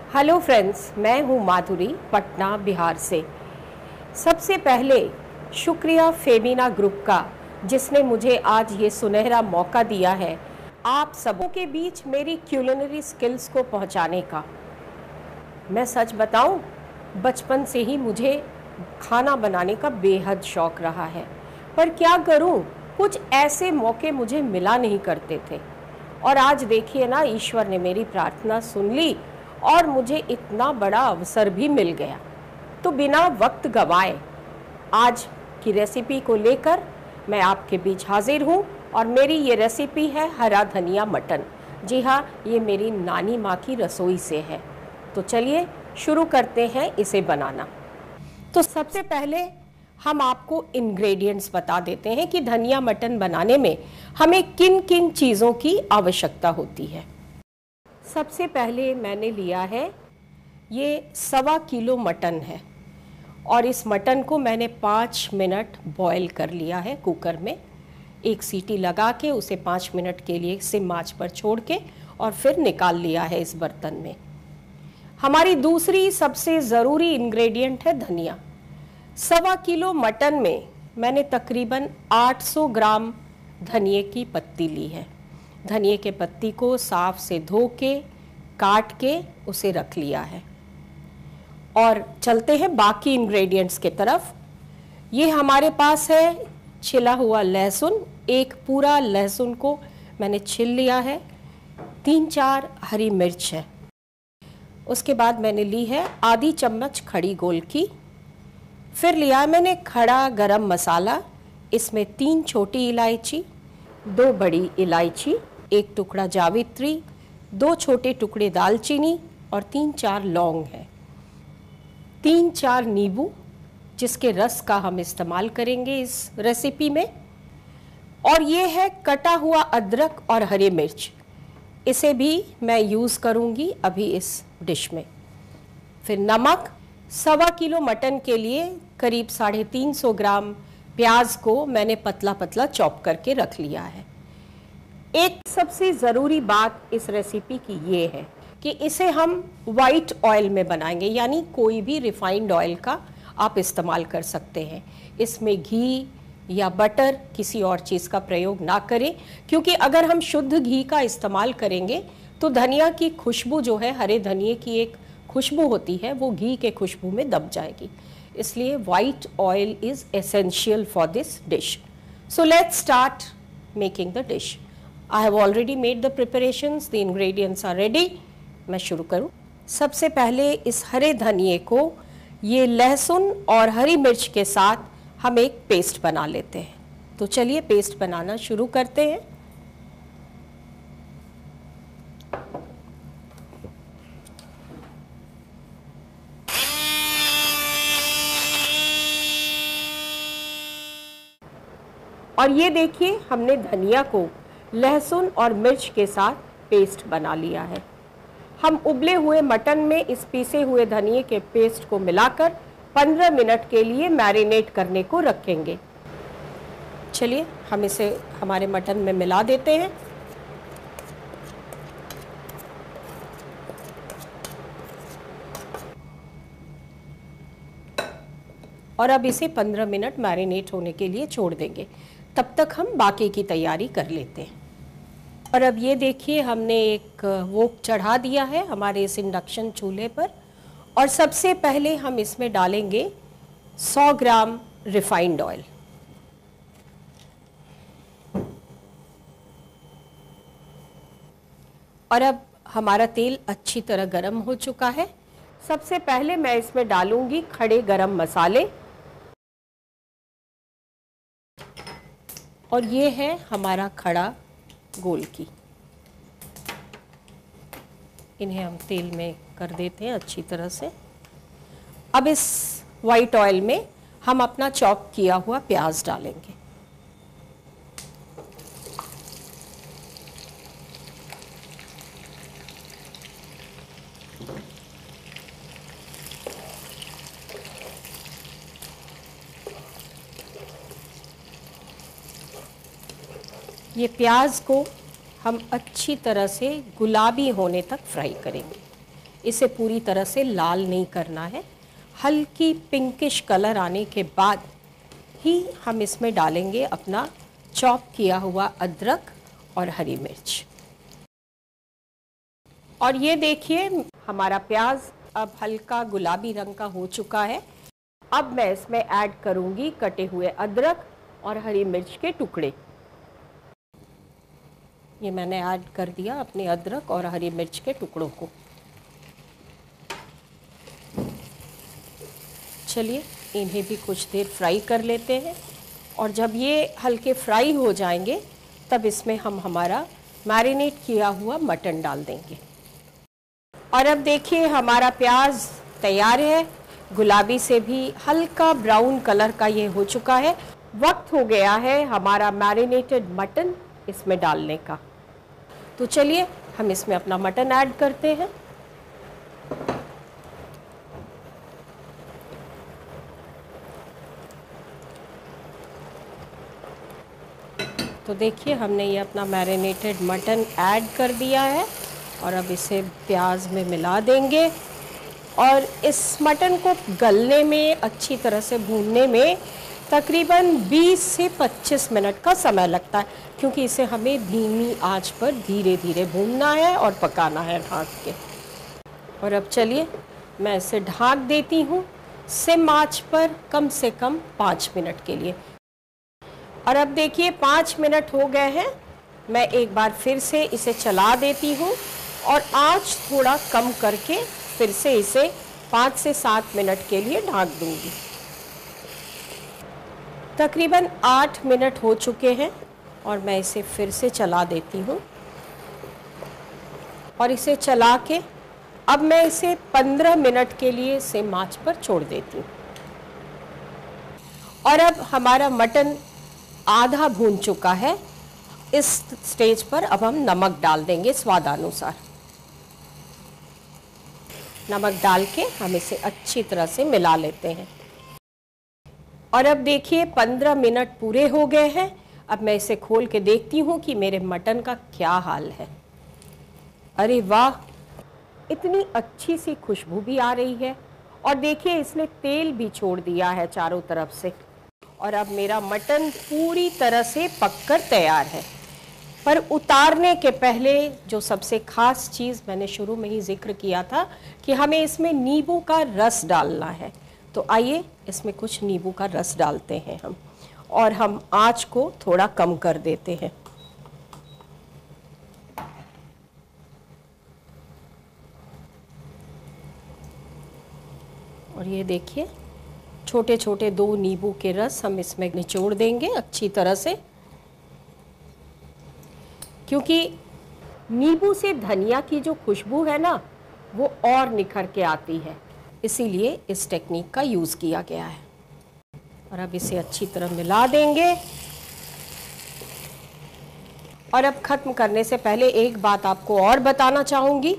Hello friends, मैं हूँ माधुरी, पटना बिहार से। सबसे पहले शुक्रिया फेमिना ग्रुप का, जिसने मुझे आज ये सुनहरा मौका दिया है आप सबों के बीच मेरी क्यूलिनरी स्किल्स को पहुँचाने का। मैं सच बताऊँ, बचपन से ही मुझे खाना बनाने का बेहद शौक़ रहा है, पर क्या करूँ, कुछ ऐसे मौके मुझे मिला नहीं करते थे। और आज देखिए ना, ईश्वर ने मेरी प्रार्थना सुन ली और मुझे इतना बड़ा अवसर भी मिल गया। तो बिना वक्त गंवाए आज की रेसिपी को लेकर मैं आपके बीच हाजिर हूँ और मेरी ये रेसिपी है हरा धनिया मटन। जी हाँ, ये मेरी नानी माँ की रसोई से है। तो चलिए शुरू करते हैं इसे बनाना। तो सबसे पहले हम आपको इंग्रेडिएंट्स बता देते हैं कि धनिया मटन बनाने में हमें किन किन चीज़ों की आवश्यकता होती है। सबसे पहले मैंने लिया है ये 1.25 किलो मटन है और इस मटन को मैंने 5 मिनट बॉयल कर लिया है कुकर में। एक सीटी लगा के उसे 5 मिनट के लिए सिम आंच पर छोड़ के और फिर निकाल लिया है इस बर्तन में। हमारी दूसरी सबसे ज़रूरी इंग्रेडिएंट है धनिया। 1.25 किलो मटन में मैंने तकरीबन 800 ग्राम धनिए की पत्ती ली है। धनिए के पत्ती को साफ से धो के काट के उसे रख लिया है। और चलते हैं बाकी इंग्रेडिएंट्स के तरफ। ये हमारे पास है छिला हुआ लहसुन, एक पूरा लहसुन को मैंने छिल लिया है। 3-4 हरी मिर्च है। उसके बाद मैंने ली है आधी चम्मच खड़ी गोल की। फिर लिया मैंने खड़ा गरम मसाला, इसमें 3 छोटी इलायची, 2 बड़ी इलायची, 1 टुकड़ा जावित्री, 2 छोटे टुकड़े दालचीनी और 3-4 लौंग है। 3-4 नींबू, जिसके रस का हम इस्तेमाल करेंगे इस रेसिपी में। और ये है कटा हुआ अदरक और हरी मिर्च, इसे भी मैं यूज़ करूँगी अभी इस डिश में। फिर नमक, 1.25 किलो मटन के लिए करीब 350 ग्राम प्याज को मैंने पतला पतला चॉप करके रख लिया है। एक सबसे ज़रूरी बात इस रेसिपी की ये है कि इसे हम वाइट ऑयल में बनाएंगे, यानी कोई भी रिफाइंड ऑयल का आप इस्तेमाल कर सकते हैं। इसमें घी या बटर किसी और चीज़ का प्रयोग ना करें, क्योंकि अगर हम शुद्ध घी का इस्तेमाल करेंगे तो धनिया की खुशबू जो है, हरे धनिए की एक खुशबू होती है, वो घी के खुशबू में दब जाएगी। इसलिए white oil is essential for this dish. So let's start making the dish. I have already made the preparations, the ingredients are ready। मैं शुरू करूँ। सबसे पहले इस हरे धनिए को ये लहसुन और हरी मिर्च के साथ हम एक पेस्ट बना लेते हैं। तो चलिए पेस्ट बनाना शुरू करते हैं। और ये देखिए, हमने धनिया को लहसुन और मिर्च के साथ पेस्ट बना लिया है। हम उबले हुए मटन में इस पीसे हुए धनिए के पेस्ट को मिलाकर 15 मिनट के लिए मैरिनेट करने को रखेंगे। चलिए हम इसे हमारे मटन में मिला देते हैं। और अब इसे 15 मिनट मैरिनेट होने के लिए छोड़ देंगे। तब तक हम बाकी की तैयारी कर लेते हैं। और अब ये देखिए, हमने एक वोक चढ़ा दिया है हमारे इस इंडक्शन चूल्हे पर। और सबसे पहले हम इसमें डालेंगे 100 ग्राम रिफाइंड ऑयल। और अब हमारा तेल अच्छी तरह गर्म हो चुका है। सबसे पहले मैं इसमें डालूंगी खड़े गरम मसाले। और ये है हमारा खड़ा गोल की। इन्हें हम तेल में कर देते हैं अच्छी तरह से। अब इस वाइट ऑयल में हम अपना चॉप किया हुआ प्याज डालेंगे। ये प्याज को हम अच्छी तरह से गुलाबी होने तक फ्राई करेंगे। इसे पूरी तरह से लाल नहीं करना है। हल्की पिंकिश कलर आने के बाद ही हम इसमें डालेंगे अपना चॉप किया हुआ अदरक और हरी मिर्च। और ये देखिए हमारा प्याज अब हल्का गुलाबी रंग का हो चुका है। अब मैं इसमें ऐड करूंगी कटे हुए अदरक और हरी मिर्च के टुकड़े। ये मैंने ऐड कर दिया अपने अदरक और हरी मिर्च के टुकड़ों को। चलिए इन्हें भी कुछ देर फ्राई कर लेते हैं, और जब ये हल्के फ्राई हो जाएंगे तब इसमें हम हमारा मैरिनेट किया हुआ मटन डाल देंगे। और अब देखिए हमारा प्याज तैयार है, गुलाबी से भी हल्का ब्राउन कलर का ये हो चुका है। वक्त हो गया है हमारा मैरिनेटेड मटन इसमें डालने का। तो चलिए हम इसमें अपना मटन ऐड करते हैं। तो देखिए हमने ये अपना मैरिनेटेड मटन ऐड कर दिया है, और अब इसे प्याज में मिला देंगे। और इस मटन को गलने में, अच्छी तरह से भूनने में तकरीबन 20 से 25 मिनट का समय लगता है, क्योंकि इसे हमें धीमी आंच पर धीरे धीरे भूनना है और पकाना है ढक के। और अब चलिए मैं इसे ढक देती हूँ सिम आंच पर कम से कम 5 मिनट के लिए। और अब देखिए 5 मिनट हो गए हैं। मैं एक बार फिर से इसे चला देती हूँ और आंच थोड़ा कम करके फिर से इसे 5 से 7 मिनट के लिए ढक दूंगी। तकरीबन 8 मिनट हो चुके हैं और मैं इसे फिर से चला देती हूँ। और इसे चला के अब मैं इसे 15 मिनट के लिए सिम आंच पर छोड़ देती हूँ। और अब हमारा मटन आधा भून चुका है। इस स्टेज पर अब हम नमक डाल देंगे स्वादानुसार। नमक डाल के हम इसे अच्छी तरह से मिला लेते हैं। और अब देखिए 15 मिनट पूरे हो गए हैं। अब मैं इसे खोल के देखती हूँ कि मेरे मटन का क्या हाल है। अरे वाह, इतनी अच्छी सी खुशबू भी आ रही है, और देखिए इसने तेल भी छोड़ दिया है चारों तरफ से। और अब मेरा मटन पूरी तरह से पककर तैयार है। पर उतारने के पहले जो सबसे खास चीज़ मैंने शुरू में ही जिक्र किया था कि हमें इसमें नींबू का रस डालना है। तो आइए इसमें कुछ नींबू का रस डालते हैं हम, और हम आंच को थोड़ा कम कर देते हैं। और ये देखिए छोटे छोटे 2 नींबू के रस हम इसमें निचोड़ देंगे अच्छी तरह से, क्योंकि नींबू से धनिया की जो खुशबू है ना वो और निखर के आती है, इसीलिए इस टेक्निक का यूज़ किया गया है। और अब इसे अच्छी तरह मिला देंगे। और अब ख़त्म करने से पहले एक बात आपको और बताना चाहूँगी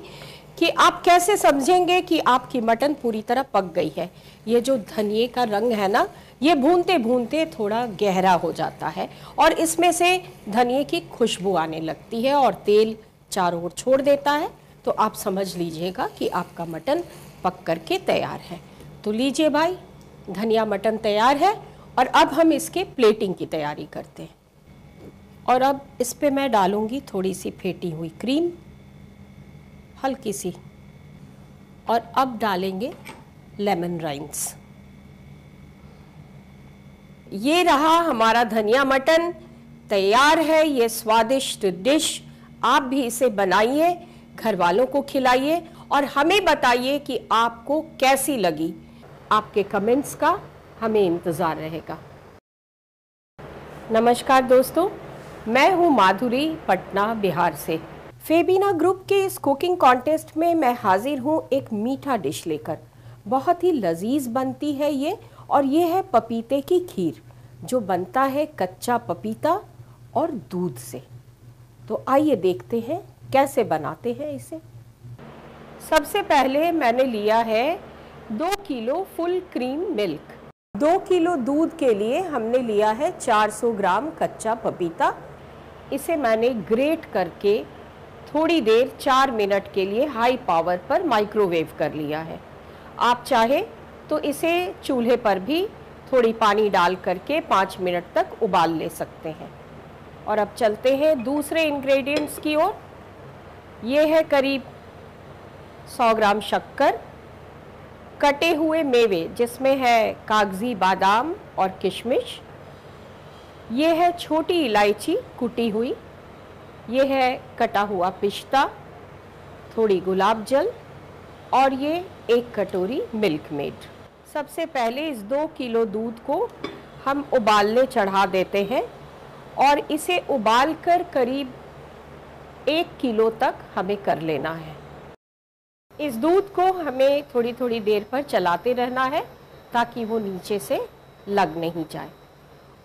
कि आप कैसे समझेंगे कि आपकी मटन पूरी तरह पक गई है। ये जो धनिए का रंग है ना, ये भूनते भूनते थोड़ा गहरा हो जाता है, और इसमें से धनिए की खुशबू आने लगती है और तेल चारों ओर छोड़ देता है। तो आप समझ लीजिएगा कि आपका मटन पक करके तैयार है। तो लीजिए भाई, धनिया मटन तैयार है। और अब हम इसके प्लेटिंग की तैयारी करते हैं। और अब इस पे मैं डालूंगी थोड़ी सी फेंटी हुई क्रीम, हल्की सी, और अब डालेंगे लेमन राइंड्स। ये रहा हमारा धनिया मटन तैयार है। ये स्वादिष्ट डिश आप भी इसे बनाइए, घर वालों को खिलाइए और हमें बताइए कि आपको कैसी लगी। आपके कमेंट्स का हमें इंतज़ार रहेगा। नमस्कार दोस्तों, मैं हूँ माधुरी, पटना बिहार से। फेबीना ग्रुप के इस कुकिंग कॉन्टेस्ट में मैं हाजिर हूँ एक मीठा डिश लेकर। बहुत ही लजीज बनती है ये, और ये है पपीते की खीर, जो बनता है कच्चा पपीता और दूध से। तो आइए देखते हैं कैसे बनाते हैं इसे। सबसे पहले मैंने लिया है 2 kilo full cream milk. 2 kilo दूध के लिए हमने लिया है 400 ग्राम कच्चा पपीता। इसे मैंने ग्रेट करके थोड़ी देर 4 मिनट के लिए हाई पावर पर माइक्रोवेव कर लिया है। आप चाहे तो इसे चूल्हे पर भी थोड़ी पानी डाल करके 5 मिनट तक उबाल ले सकते हैं। और अब चलते हैं दूसरे इंग्रेडिएंट्स की ओर। ये है करीब 100 ग्राम शक्कर, कटे हुए मेवे जिसमें है कागजी बादाम और किशमिश, ये है छोटी इलायची कुटी हुई, ये है कटा हुआ पिस्ता, थोड़ी गुलाब जल और ये 1 कटोरी मिल्क मेड। सबसे पहले इस 2 किलो दूध को हम उबालने चढ़ा देते हैं और इसे उबालकर करीब 1 किलो तक हमें कर लेना है। इस दूध को हमें थोड़ी थोड़ी देर पर चलाते रहना है ताकि वो नीचे से लग नहीं जाए।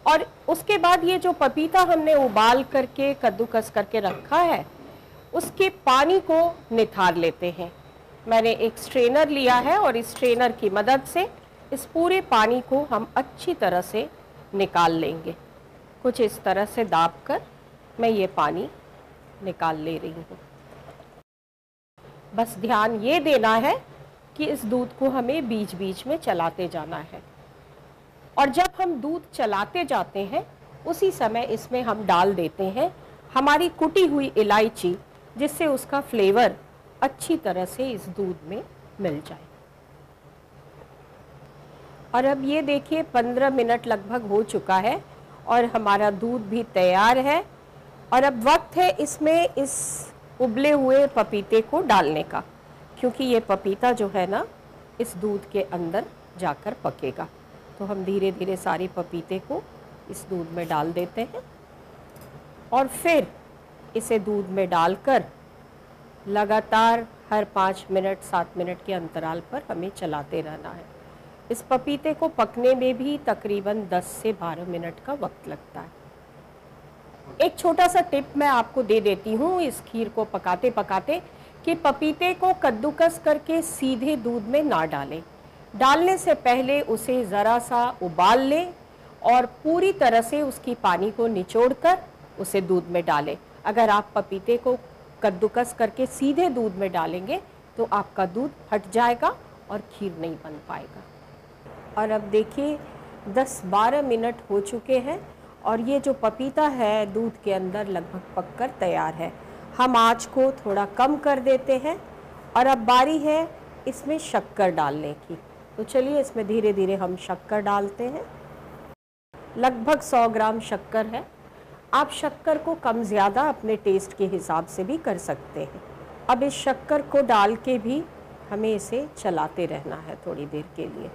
और उसके बाद ये जो पपीता हमने उबाल करके कद्दूकस करके रखा है उसके पानी को निथार लेते हैं। मैंने एक स्ट्रेनर लिया है और इस स्ट्रेनर की मदद से इस पूरे पानी को हम अच्छी तरह से निकाल लेंगे। कुछ इस तरह से दाब कर मैं ये पानी निकाल ले रही हूँ। बस ध्यान ये देना है कि इस दूध को हमें बीच बीच में चलाते जाना है। और जब हम दूध चलाते जाते हैं उसी समय इसमें हम डाल देते हैं हमारी कुटी हुई इलायची, जिससे उसका फ्लेवर अच्छी तरह से इस दूध में मिल जाए। और अब ये देखिए 15 मिनट लगभग हो चुका है और हमारा दूध भी तैयार है। और अब वक्त है इसमें इस उबले हुए पपीते को डालने का, क्योंकि ये पपीता जो है ना इस दूध के अंदर जाकर पकेगा। तो हम धीरे धीरे सारे पपीते को इस दूध में डाल देते हैं और फिर इसे दूध में डालकर लगातार हर 5 मिनट 7 मिनट के अंतराल पर हमें चलाते रहना है। इस पपीते को पकने में भी तकरीबन 10 से 12 मिनट का वक्त लगता है। एक छोटा सा टिप मैं आपको दे देती हूँ इस खीर को पकाते पकाते, कि पपीते को कद्दूकस करके सीधे दूध में ना डालें। डालने से पहले उसे ज़रा सा उबाल लें और पूरी तरह से उसकी पानी को निचोड़कर उसे दूध में डालें। अगर आप पपीते को कद्दूकस करके सीधे दूध में डालेंगे तो आपका दूध फट जाएगा और खीर नहीं बन पाएगा। और अब देखिए 10-12 मिनट हो चुके हैं और ये जो पपीता है दूध के अंदर लगभग पककर तैयार है। हम आँच को थोड़ा कम कर देते हैं और अब बारी है इसमें शक्कर डालने की। तो चलिए इसमें धीरे धीरे हम शक्कर डालते हैं। लगभग 100 ग्राम शक्कर है। आप शक्कर को कम ज़्यादा अपने टेस्ट के हिसाब से भी कर सकते हैं। अब इस शक्कर को डाल के भी हमें इसे चलाते रहना है थोड़ी देर के लिए।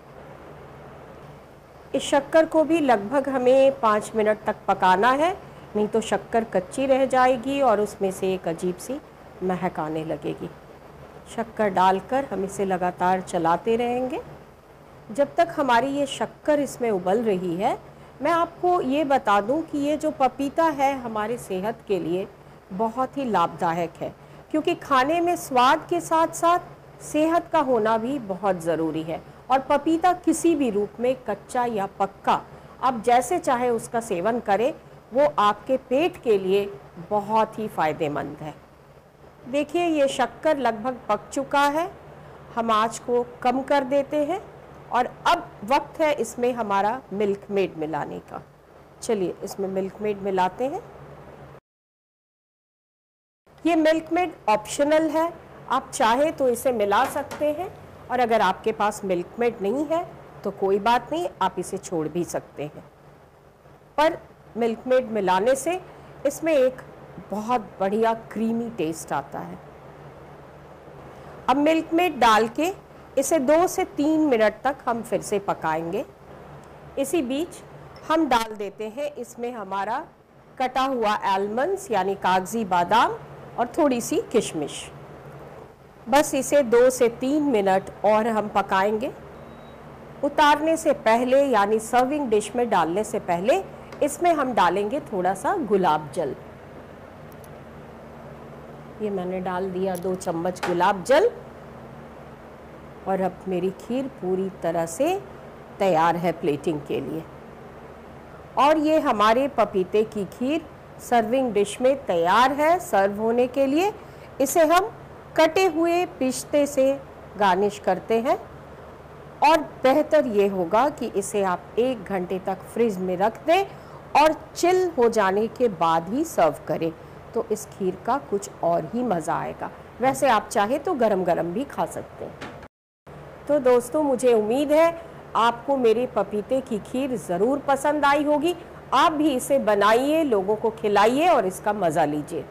इस शक्कर को भी लगभग हमें 5 मिनट तक पकाना है, नहीं तो शक्कर कच्ची रह जाएगी और उसमें से एक अजीब सी महक आने लगेगी। शक्कर डालकर हम इसे लगातार चलाते रहेंगे जब तक हमारी ये शक्कर इसमें उबल रही है। मैं आपको ये बता दूं कि ये जो पपीता है हमारे सेहत के लिए बहुत ही लाभदायक है, क्योंकि खाने में स्वाद के साथ साथ सेहत का होना भी बहुत ज़रूरी है। और पपीता किसी भी रूप में कच्चा या पक्का आप जैसे चाहे उसका सेवन करें, वो आपके पेट के लिए बहुत ही फ़ायदेमंद है। देखिए ये शक्कर लगभग पक चुका है। हम आँच को कम कर देते हैं और अब वक्त है इसमें हमारा मिल्क मेड मिलाने का। चलिए इसमें मिल्क मेड मिलाते हैं। ये मिल्क मेड ऑप्शनल है, आप चाहे तो इसे मिला सकते हैं और अगर आपके पास मिल्क मेड नहीं है तो कोई बात नहीं, आप इसे छोड़ भी सकते हैं। पर मिल्क मेड मिलाने से इसमें एक बहुत बढ़िया क्रीमी टेस्ट आता है। अब मिल्क मेड डाल के इसे 2 से 3 मिनट तक हम फिर से पकाएंगे। इसी बीच हम डाल देते हैं इसमें हमारा कटा हुआ आलमंड्स यानी कागजी बादाम और थोड़ी सी किशमिश। बस इसे 2 से 3 मिनट और हम पकाएंगे। उतारने से पहले यानी सर्विंग डिश में डालने से पहले इसमें हम डालेंगे थोड़ा सा गुलाब जल। ये मैंने डाल दिया 2 चम्मच गुलाब जल और अब मेरी खीर पूरी तरह से तैयार है प्लेटिंग के लिए। और ये हमारे पपीते की खीर सर्विंग डिश में तैयार है सर्व होने के लिए। इसे हम कटे हुए पिस्ते से गार्निश करते हैं और बेहतर ये होगा कि इसे आप 1 घंटे तक फ्रिज में रख दें और चिल हो जाने के बाद ही सर्व करें, तो इस खीर का कुछ और ही मज़ा आएगा। वैसे आप चाहे तो गरम गरम भी खा सकते हैं। तो दोस्तों, मुझे उम्मीद है आपको मेरे पपीते की खीर ज़रूर पसंद आई होगी। आप भी इसे बनाइए, लोगों को खिलाइए और इसका मज़ा लीजिए।